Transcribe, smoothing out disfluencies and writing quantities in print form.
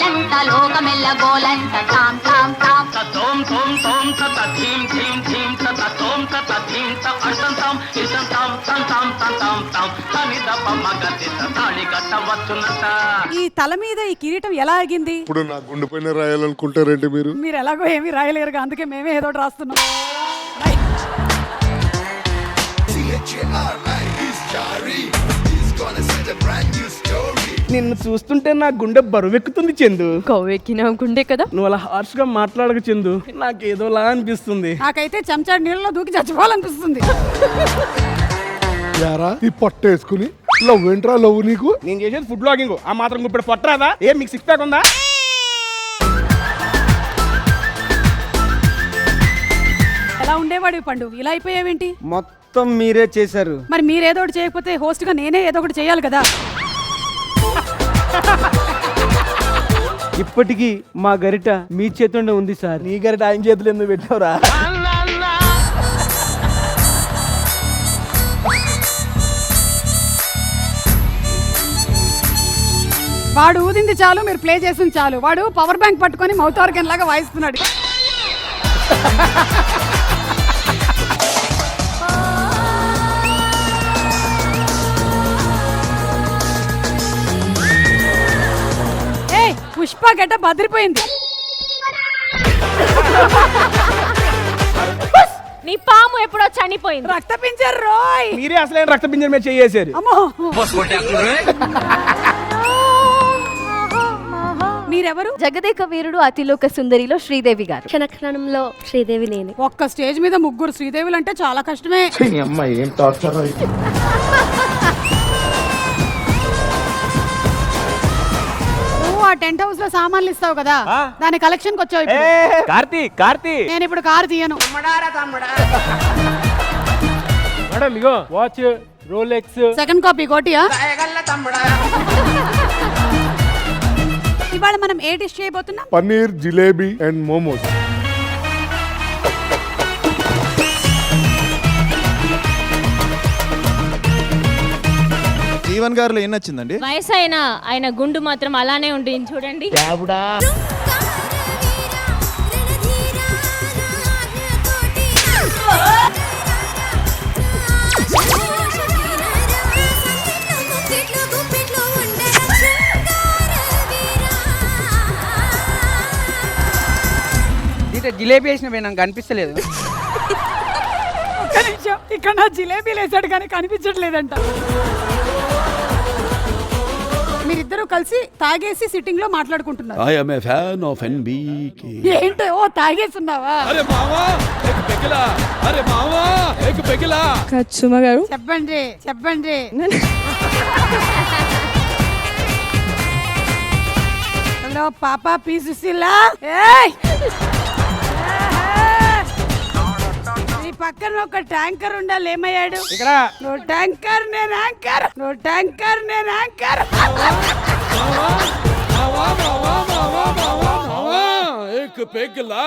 గోలంట లోకమెల్ల గోలంట తాం తాం తాం తోం తోం తోం తత ధీం ధీం ధీం తత తోం తత ధీం త అర్థం తాం ఇసం తాం తం తాం తం తాం తాం తని దప మగతి తాళి కట్టవచ్చునట. ఈ తల మీద ఈ కిరీటం ఎలా ఆగింది? ఇప్పుడు నా గుండె పైన రాయాలనుకుంటారేంటి మీరు? మీరు ఎలాగో ఏమీ రాయలేరుగా, అందుకే మేమే ఏదో ఒకటి రాస్తున్నాం. నిన్ను చూస్తుంటే నా గుండె బరువెక్కుతుంది చందు. కొవ్వెక్కిన గుండె కదా. నువ్వు అలా హార్ష్ గా మాట్లాడక చందు, నాకేదోలా అనిపిస్తుంది. నాకైతే చెంచాడు నీళ్ళలో దూకి చచ్చిపోవాలనిపిస్తుంది. యారా ఈ పొట్ట వేసుకుని లవ్ ఏంట్రా లవ్ నీకు? నేను చేసేది ఫుడ్ బ్లాగింగ్, ఆ మాత్రం ఇప్పుడు పొట్టరాదా? ఏం మీకు సిక్స్ ప్యాక్ ఉందా? ఎలా ఉండేవాడివి పండు, ఇలా అయిపోయావేంటి? మొత్తం మీరే చేశారు. మరి మీరేదో ఒకటి చేయకపోతే హోస్ట్ గా నేనే ఏదో ఒకటి చేయాలి కదా. ఇప్పటికీ మా గరిట మీ చేతిలోనే ఉంది సార్. నీ గరిట ఆయన చేతులు ఎందుకు పెట్టావురా? వాడు ఊదింది చాలు, మీరు ప్లే చేసింది చాలు. వాడు పవర్ బ్యాంక్ పట్టుకొని మౌత్ ఆర్గన్ లాగా వాయిస్తున్నాడు. పుష్ప గడ్డ బదిరిపోయింది. నీ పాము ఎప్పుడో చనిపోయింది. రక్త పింజర్ రోయ్. మీరే అసలైన రక్త పింజర్ మీద చేసేసారు. అమ్మో, మీరెవరు? జగదేక వీరుడు అతిలోక సుందరిలో శ్రీదేవి గారు. క్షణక్షణంలో శ్రీదేవి నేనే. ఒక్క స్టేజ్ మీద ముగ్గురు శ్రీదేవులు అంటే చాలా కష్టమే. ఆ టెంట్ హౌస్ లో సామాన్లు ఇస్తావు కదా, దాని కలెక్షన్ కి వచ్చావు ఇప్పుడు. కార్తీ నేను ఇప్పుడు కారు తీయను. మేడం ఇగో వాచ్, రోలెక్స్. Second copy కోటియా? ఇవాళ మనం ఏ డిష్ చేయబోతున్నాం? పన్నీర్ జిలేబీ అండ్ మోమోస్. జీవన్ గారిలో ఏం నచ్చిందండి? వయసు అయినా ఆయన గుండు మాత్రం అలానే ఉంటుంది చూడండి. జిలేబీ వేసిన నాకు కనిపిస్తలేదు. ఒక్క నిమిషం, ఇక్కడ నా జిలేబీలు వేసాడు కానీ కనిపించట్లేదంట. మీరిద్దరూ కలిసి తాగేసి సిట్టింగ్ లో మాట్లాడుకుంటున్నారు. I am a fan of NBK. ఏంటో ఓ తాగేస్తున్నావా? సుమ గారు చెప్పండి చెప్పండి. హలో పాపా పీసుసిలా. నీ పక్కన ఒక ట్యాంకర్ ఉండాలి, ఏమయ్యాడు? ఇక్కడ నువ్వు ట్యాంకర్ నేను యాంకర్, నువ్వు ట్యాంకర్ నేను యాంకర్. एक पेगला